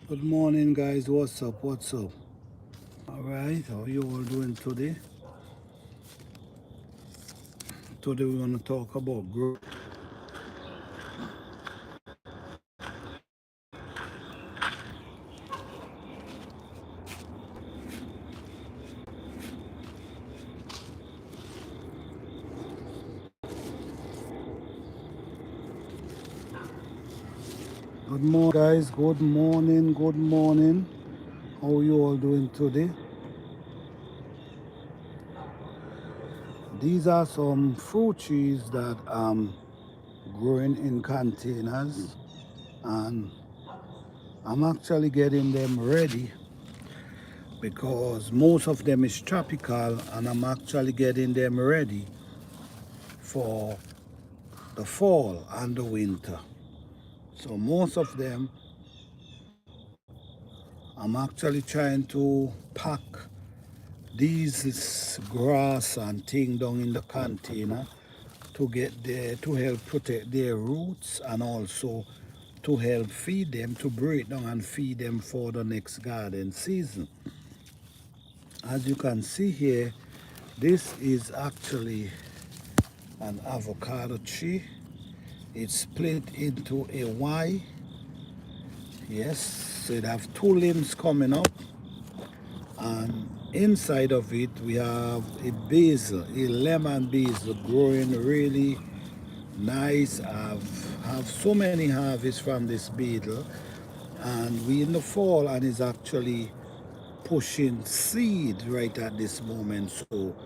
Good morning, guys. What's up? What's up? All right. How you all doing today? Today we're gonna talk about growth. Good morning, guys. Good morning. Good morning. How you all doing today? These are some fruit trees that I'm growing in containers, and I'm actually getting them ready because most of them is tropical, and I'm actually getting them ready for the fall and the winter. So most of them I'm actually trying to pack these grass and thing down in the container to get there to help protect their roots and also to help feed them, to break down and feed them for the next garden season. As you can see here, this is actually an avocado tree. It's split into a Y. Yes, so it have two limbs coming up, and inside of it we have a basil, a lemon basil growing really nice. Have so many harvests from this basil, and we in the fall, and is actually pushing seed right at this moment. So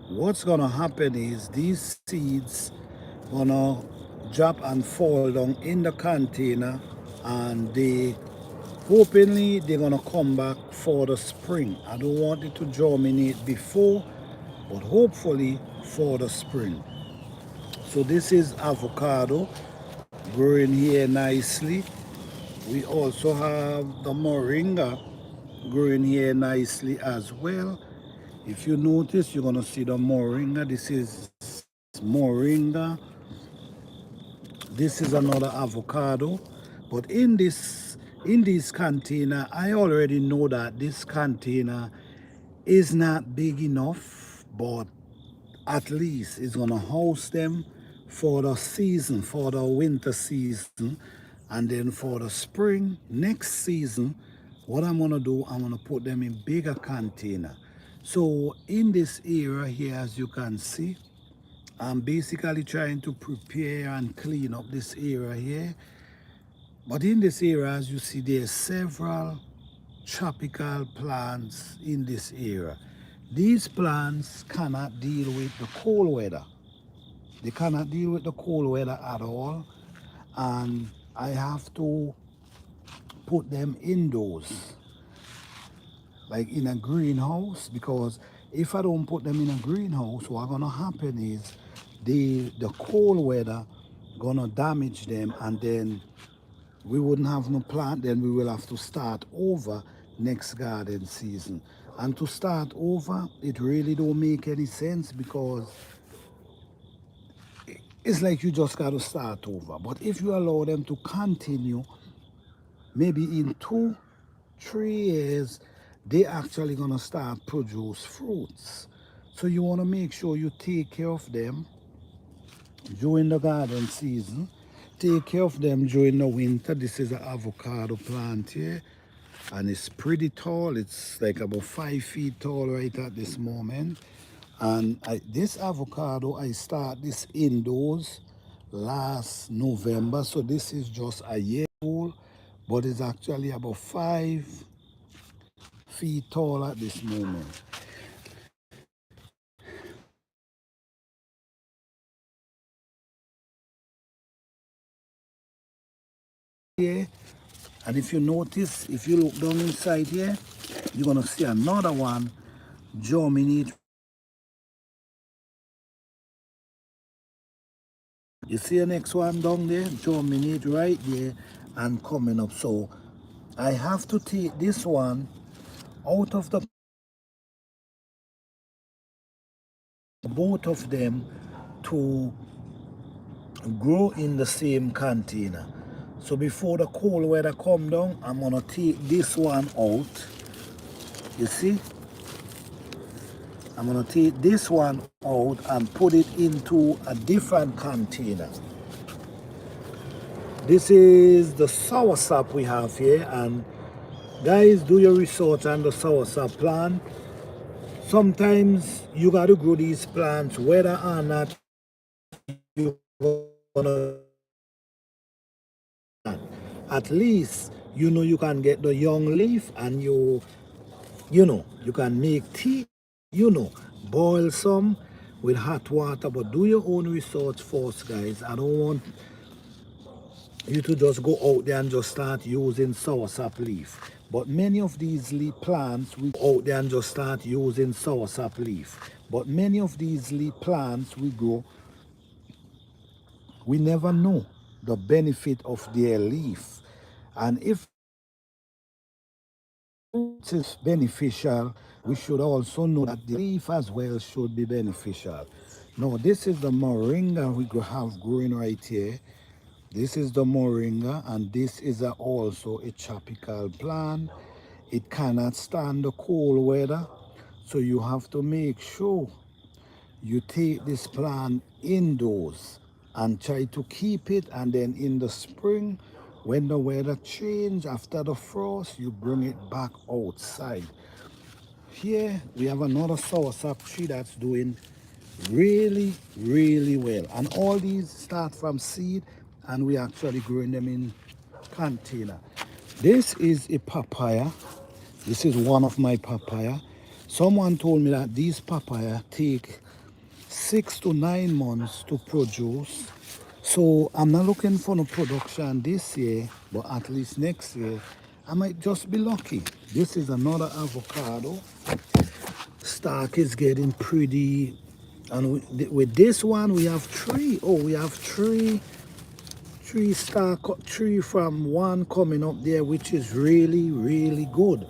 what's gonna happen is these seeds gonna drop and fall down in the container, and they hopefully they're gonna come back for the spring. I don't want it to germinate before, but hopefully for the spring. So this is avocado growing here nicely. We also have the moringa growing here nicely as well. If you notice, you're gonna see the moringa. This is moringa. This is another avocado. But in this container, I already know that this container is not big enough, but at least it's gonna house them for the season, for the winter season, and then for the spring next season. What I'm gonna do, I'm gonna put them in bigger container. So in this area here, as you can see, I'm basically trying to prepare and clean up this area here. But in this area, as you see, there's several tropical plants in this area. These plants cannot deal with the cold weather. They cannot deal with the cold weather at all. And I have to put them indoors, like in a greenhouse, because if I don't put them in a greenhouse, what's gonna happen is the cold weather gonna damage them, and then we wouldn't have no plant. Then we will have to start over next garden season. And to start over, it really don't make any sense, because it's like you just got to start over. But if you allow them to continue, maybe in 2 3 years, they actually gonna start produce fruits. So you want to make sure you take care of them during the garden season. Take care of them during the winter. This is an avocado plant here, and it's pretty tall. It's like about 5 feet tall right at this moment. And this avocado, I start this indoors last November, so this is just a year old, but it's actually about 5 feet tall at this moment. Here, and if you notice, if you look down inside here, you're gonna see another one germinate. You see the next one down there, germinate right there and coming up. So I have to take this one out of the, both of them, to grow in the same container. So before the cold weather come down, I'm gonna take this one out. You see? I'm gonna take this one out and put it into a different container. This is the soursop we have here, and guys, do your research on the soursop plant. Sometimes you gotta grow these plants whether or not you're gonna at least you know you can get the young leaf and you can make tea, boil some with hot water, but do your own research first, guys. I don't want you to just go out there and just start using soursop leaf. But many of these plants we go out there and just start using soursop leaf. But many of these plants we grow, we never know the benefit of their leaf. And if it is beneficial, we should also know that the leaf as well should be beneficial. Now, this is the moringa we have growing right here. This is the moringa, and this is also a tropical plant. It cannot stand the cold weather, so you have to make sure you take this plant indoors and try to keep it, and then in the spring when the weather change after the frost, you bring it back outside. Here we have another soursop tree that's doing really well, and all these start from seed and we actually growing them in container. This is a papaya. This is one of my papaya. Someone told me that these papaya take 6 to 9 months to produce. So I'm not looking for no production this year, but at least next year I might just be lucky. This is another avocado. Stock is getting pretty, and with this one we have three. Oh, we have three tree from one coming up there, which is really good.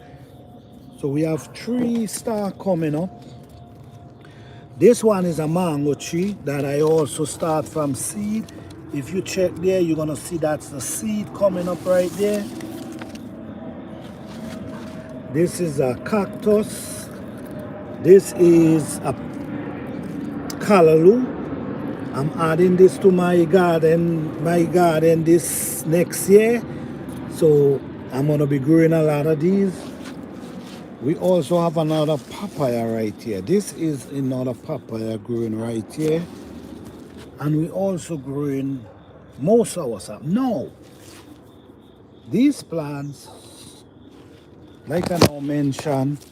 So we have 3 star coming up. This one is a mango tree that I also start from seed. If you check there, you're gonna see that's the seed coming up right there. This is a cactus. This is a callaloo. I'm adding this to my garden this next year. So I'm gonna be growing a lot of these. We also have another papaya right here. This is another papaya growing right here. And we also growing more soursop. No, these plants, like I now mentioned,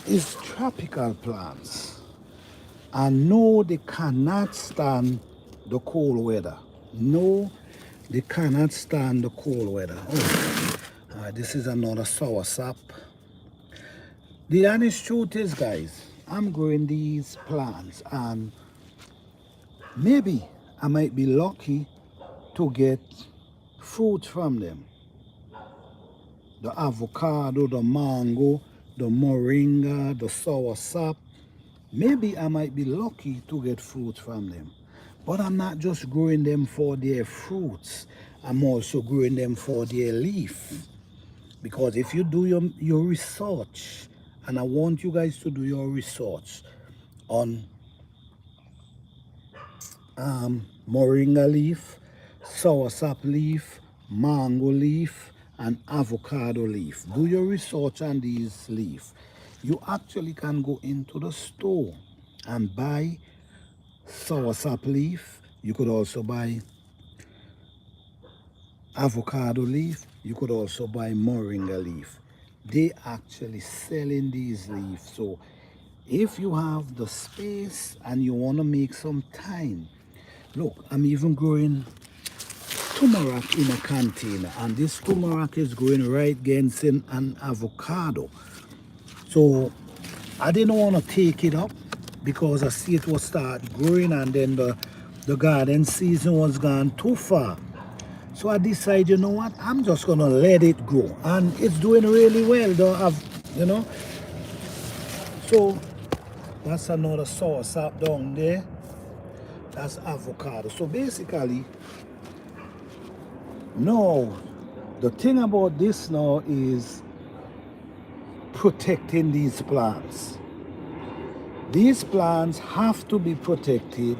is tropical plants. And no, they cannot stand the cold weather. No, they cannot stand the cold weather. Oh, this is another soursop. The honest truth is, guys, I'm growing these plants and maybe I might be lucky to get fruit from them. The avocado, the mango, the moringa, the soursop. Maybe I might be lucky to get fruit from them. But I'm not just growing them for their fruits. I'm also growing them for their leaf. Because if you do your research, and I want you guys to do your research on moringa leaf, soursop leaf, mango leaf, and avocado leaf. Do your research on these leaves. You actually can go into the store and buy soursop leaf. You could also buy avocado leaf. You could also buy moringa leaf. They actually selling these leaves. So if you have the space and you want to make some time, look, I'm even growing turmeric in a container, and this turmeric is growing right against an avocado. So I didn't want to take it up because I see it will start growing and then the garden season was gone too far. So I decided, you know what, I'm just gonna let it grow, and it's doing really well though. So that's another soursop down there. That's avocado. So basically No, the thing about this now is protecting these plants. These plants have to be protected.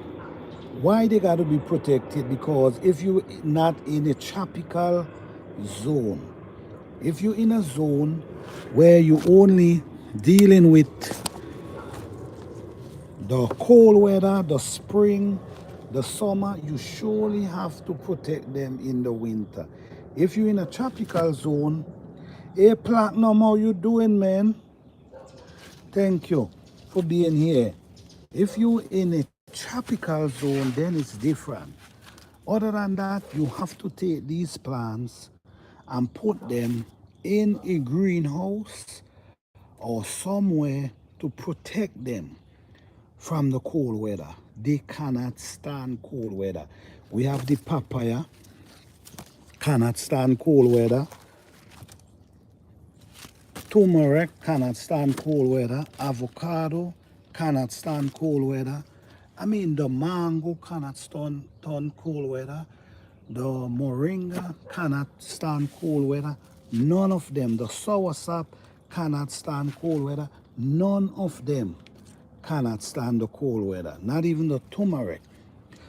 Why they got to be protected? Because if you're not in a tropical zone, if you're in a zone where you only dealing with the cold weather, the spring, the summer, you surely have to protect them in the winter. If you're in a tropical zone, hey Platinum, how you doing, man? Thank you for being here. If you're in a tropical zone, then it's different. Other than that, you have to take these plants and put them in a greenhouse or somewhere to protect them from the cold weather. They cannot stand cold weather. We have the papaya, cannot stand cold weather. Turmeric cannot stand cold weather. Avocado cannot stand cold weather. I mean, the mango cannot stand cold weather. The moringa cannot stand cold weather. None of them. The soursop cannot stand cold weather. None of them cannot stand the cold weather. Not even the turmeric.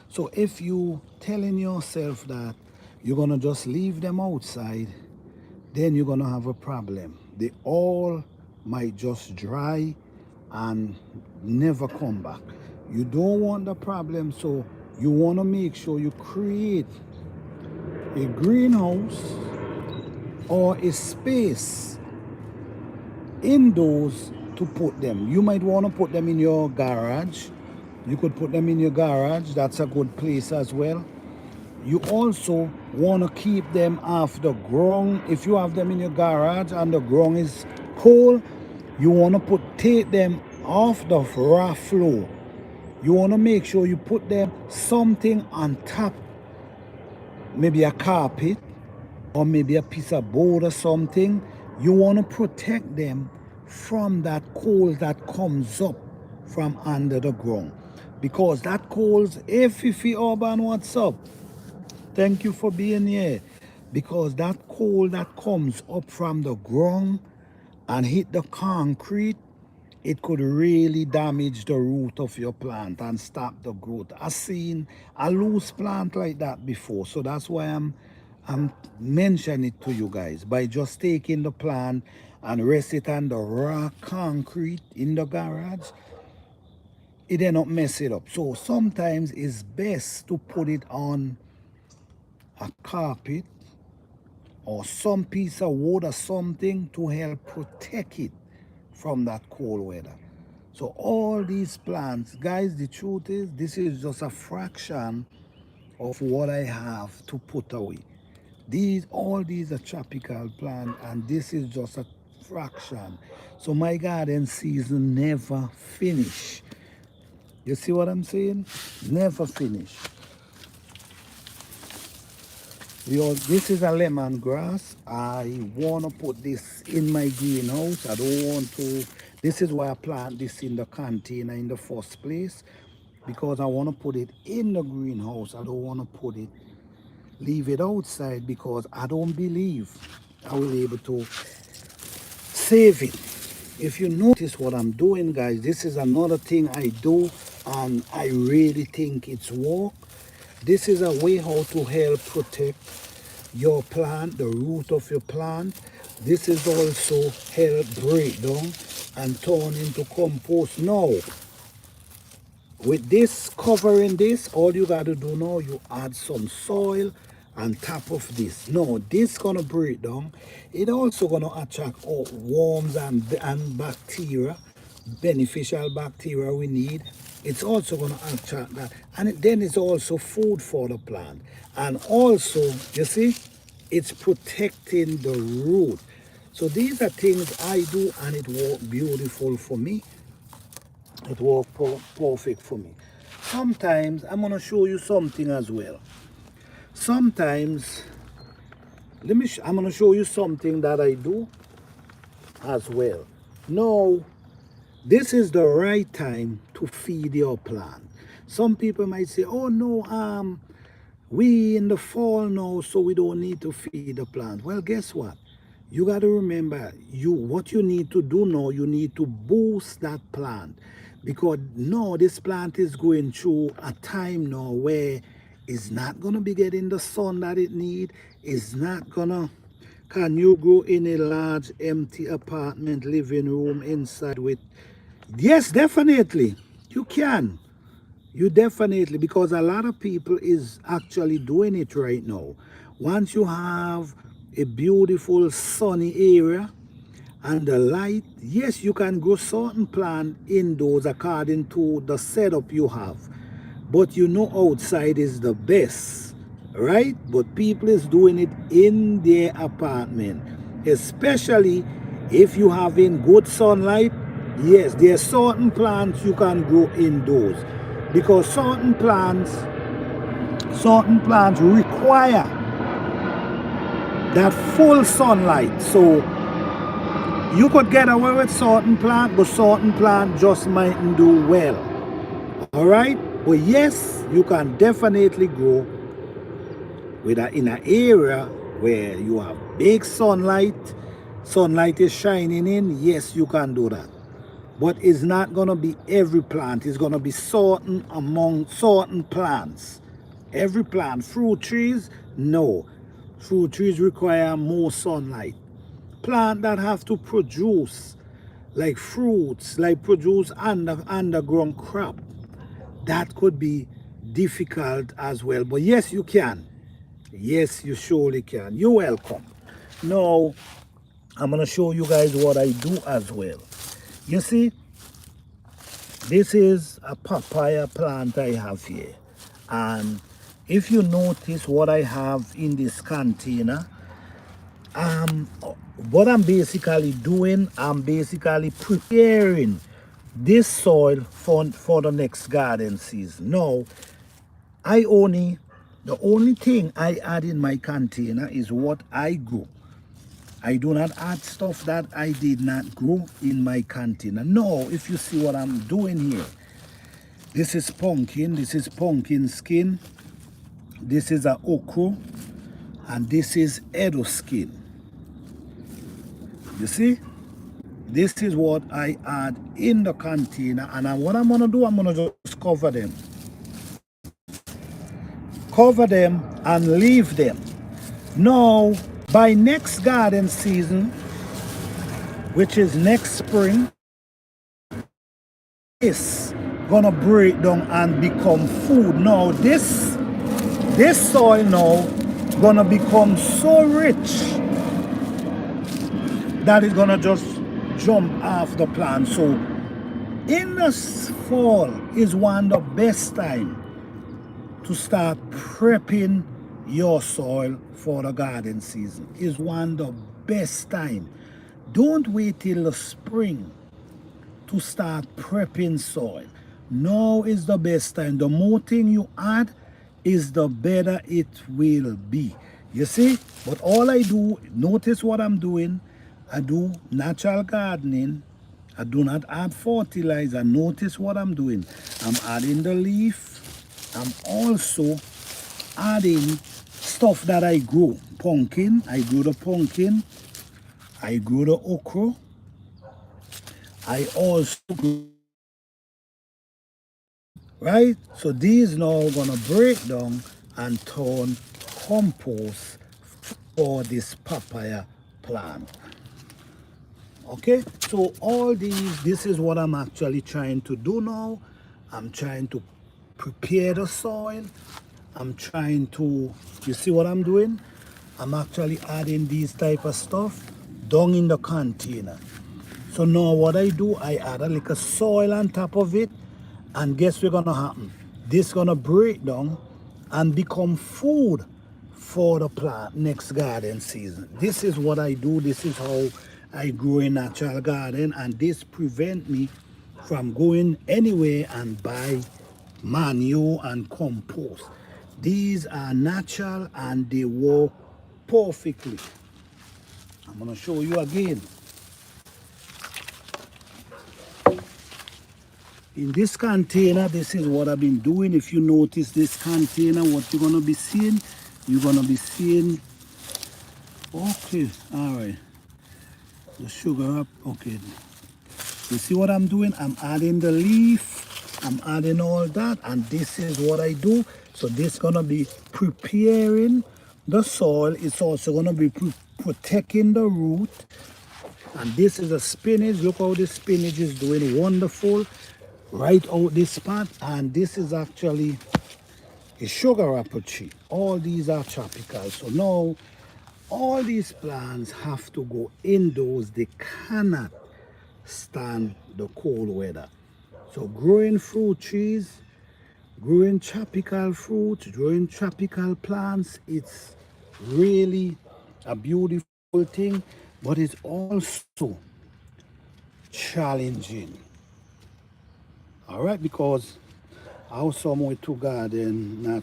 So if you telling yourself that you're gonna just leave them outside, then you're gonna have a problem. They all might just dry and never come back. You don't want the problem, so you want to make sure you create a greenhouse or a space indoors to put them. You might want to put them in your garage. You could put them in your garage. That's a good place as well. You also want to keep them off the ground. If you have them in your garage and the ground is cold, you want to take them off the rough floor. You want to make sure you put them something on top, maybe a carpet or maybe a piece of board or something. You want to protect them from that cold that comes up from under the ground. Because that cold, hey Fifi Urban, what's up? Thank you for being here. Because that cold that comes up from the ground and hit the concrete, it could really damage the root of your plant and stop the growth. I've seen a loose plant like that before. So that's why I'm mentioning it to you guys. By just taking the plant and rest it on the raw concrete in the garage, it did not mess it up. So sometimes it's best to put it on a carpet or some piece of wood or something to help protect it from that cold weather. So all these plants, guys, the truth is this is just a fraction of what I have to put away. All these are tropical plants and this is just a fraction. So my garden season never finish. You see what I'm saying? Never finish. This is a lemongrass. I want to put this in my greenhouse. I don't want to. This is why I plant this in the container in the first place. Because I want to put it in the greenhouse. I don't want to leave it outside because I don't believe I will be able to save it. If you notice what I'm doing, guys, this is another thing I do and I really think it's work. This is a way how to help protect your plant, the root of your plant. This is also help break down and turn into compost. Now, with this covering this, all you got to do now, you add some soil on top of this. Now, this gonna break down. It also gonna attract worms and bacteria, beneficial bacteria we need. It's also gonna attract that. And then it's also food for the plant. And also, you see, it's protecting the root. So these are things I do and it works beautiful for me. It worked perfect for me. Sometimes I'm gonna show you something as well. Sometimes I'm gonna show you something that I do as well. Now, this is the right time to feed your plant. Some people might say, "Oh no, We in the fall now, so we don't need to feed the plant. Well, guess what? You got to remember, what you need to do now, you need to boost that plant. Because no, this plant is going through a time now where it's not going to be getting the sun that it need. It's not going to. Can you grow in a large empty apartment living room inside with? Yes, definitely. You can. You definitely, because a lot of people is actually doing it right now. Once you have a beautiful sunny area and the light, yes, you can grow certain plant indoors according to the setup you have. But you know outside is the best, right? But people is doing it in their apartment, especially if you having good sunlight. Yes, there are certain plants you can grow indoors because certain plants require that full sunlight. So you could get away with certain plant, but certain plant just mightn't do well. All right, but yes, you can definitely grow in an area where you have big sunlight. Sunlight is shining in. Yes, you can do that. But it's not going to be every plant. It's going to be certain among certain plants. Every plant, fruit trees, no. Fruit trees require more sunlight. Plant that have to produce like fruits, like produce underground crop, that could be difficult as well. But yes, you can. Yes, you surely can. You're welcome. Now, I'm going to show you guys what I do as well. You see, this is a papaya plant I have here. And if you notice what I have in this container, um, what I'm basically doing, I'm basically preparing this soil for the next garden season. Now, the only thing I add in my container is what I grow. I do not add stuff that I did not grow in my container. No, if you see what I'm doing here, this is pumpkin skin, this is a okra, and this is edo skin. You see? This is what I add in the container, and what I'm gonna do, I'm gonna just cover them and leave them. Now, by next garden season, which is next spring, is gonna break down and become food. Now, this soil now gonna become so rich that it's gonna just jump off the plant. So, in the fall is one of the best time to start prepping your soil for the garden season. Is one of the best time. Don't wait till the spring to start prepping soil. Now is the best time. The more thing you add is the better it will be. You see? But all I do, notice what I'm doing. I do natural gardening. I do not add fertilizer. Notice what I'm doing. I'm adding the leaf. I'm also adding stuff that I grow. Pumpkin. I grew the pumpkin. I grew the okra. I also grew, right? So these now gonna break down and turn compost for this papaya plant. Okay, so all these, this is what I'm actually trying to do now. I'm trying to prepare the soil. I'm trying to, you see what I'm doing? I'm actually adding these type of stuff down in the container. So now what I do, I add a little soil on top of it, and guess what's gonna happen? This gonna break down and become food for the plant next garden season. This is what I do. This is how I grow a natural garden, and this prevent me from going anywhere and buy manure and compost. These are natural and they work perfectly. I'm gonna show you again. In this container, this is what I've been doing. If you notice this container, what you're gonna be seeing, you're gonna be seeing, okay, all right, the sugar up, okay. You see what I'm doing? I'm adding the leaf, I'm adding all that, and this is what I do. So this is gonna be preparing the soil. It's also gonna be protecting the root. And this is a spinach. Look how this spinach is doing wonderful right out this spot. And this is actually a sugar apple tree. All these are tropical. So now all these plants have to go indoors. They cannot stand the cold weather. So growing fruit trees, growing tropical fruits, growing tropical plants, it's really a beautiful thing, but it's also challenging. All right, because how somewhere to garden not.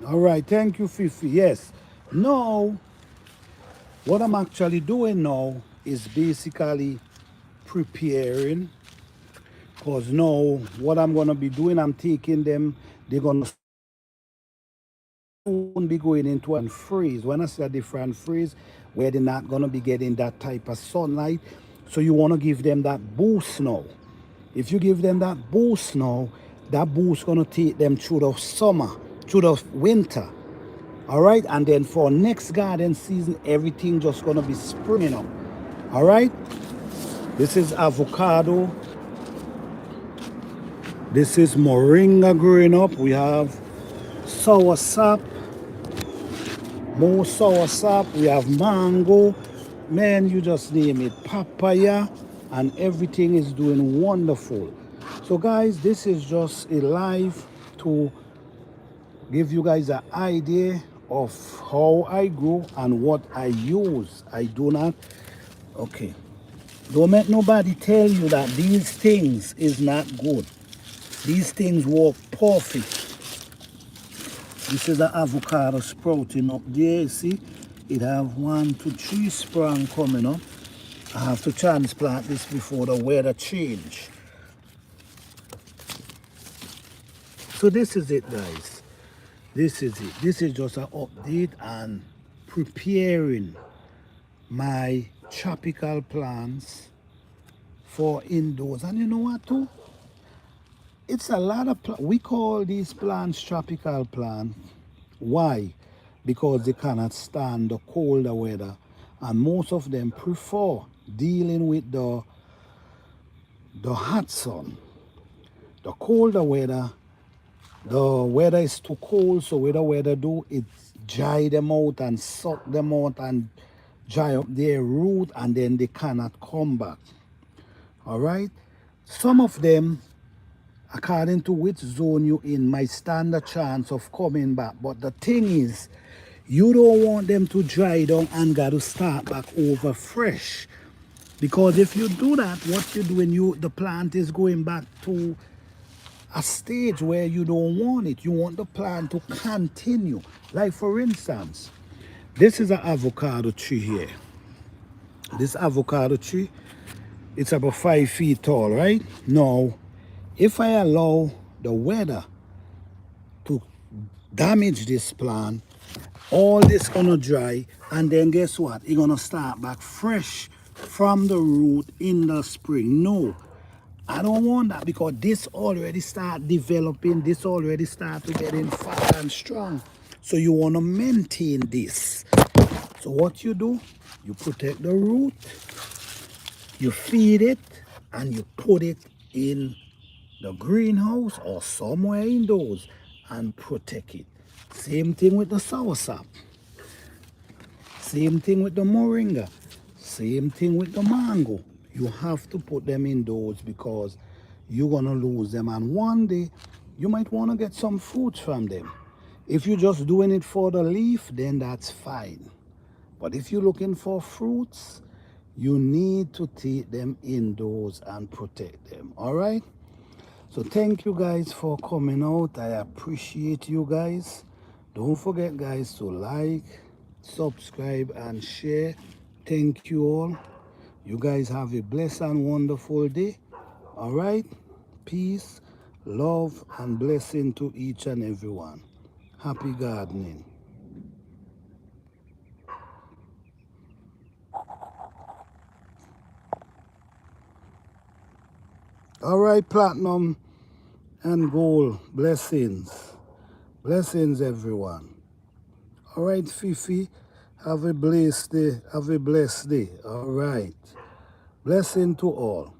All right, thank you, Fifi. Yes. Now, what I'm actually doing now is basically preparing. Because now, what I'm gonna be doing, I'm taking them. They're gonna soon be going into a freeze. When I say a different freeze, where they're not gonna be getting that type of sunlight. So you wanna give them that boost now. If you give them that boost now, that boost gonna take them through the summer, through the winter. All right, and then for next garden season, everything just gonna be springing up. All right, this is avocado. This is moringa growing up. We have soursop, more soursop. We have mango. Man, you just name it. Papaya, and everything is doing wonderful. So guys, this is just a live to give you guys an idea of how I grow and what I use. I do not, okay. Don't let nobody tell you that these things is not good. These things work perfect. This is the avocado sprouting up there. You see, it have 1, 2, 3 sprang coming up. I have to transplant this before the weather change. So this is it, guys. This is it. This is just an update and preparing my tropical plants for indoors. And you know what too? It's a lot of, we call these plants tropical plants. Why? Because they cannot stand the colder weather. And most of them prefer dealing with the hot sun. The colder weather, the weather is too cold, so what the weather do, it dry them out and suck them out and dry up their root, and then they cannot come back. All right? Some of them, according to which zone you in, might stand a chance of coming back. But the thing is, you don't want them to dry down and got to start back over fresh. Because if you do that, what you're doing, the plant is going back to a stage where you don't want it. You want the plant to continue. Like for instance, this is an avocado tree here. This avocado tree, it's about 5 feet tall, right? Now, if I allow the weather to damage this plant, all this gonna dry, and then guess what? It's gonna start back fresh from the root in the spring. No, I don't want that, because this already start developing, this already start to getting fat and strong. So you want to maintain this. So what you do, you protect the root, you feed it, and you put it in the greenhouse or somewhere indoors and protect it. Same thing with the soursop. Same thing with the moringa. Same thing with the mango. You have to put them indoors because you're going to lose them. And one day, you might want to get some fruits from them. If you're just doing it for the leaf, then that's fine. But if you're looking for fruits, you need to take them indoors and protect them. All right? So thank you guys for coming out. I appreciate you guys. Don't forget, guys, to like, subscribe, and share. Thank you all. You guys have a blessed and wonderful day. All right? Peace, love, and blessing to each and every one. Happy gardening. All right, platinum and gold. Blessings. Blessings, everyone. All right, Fifi. Have a blessed day. Have a blessed day. All right. Blessing to all.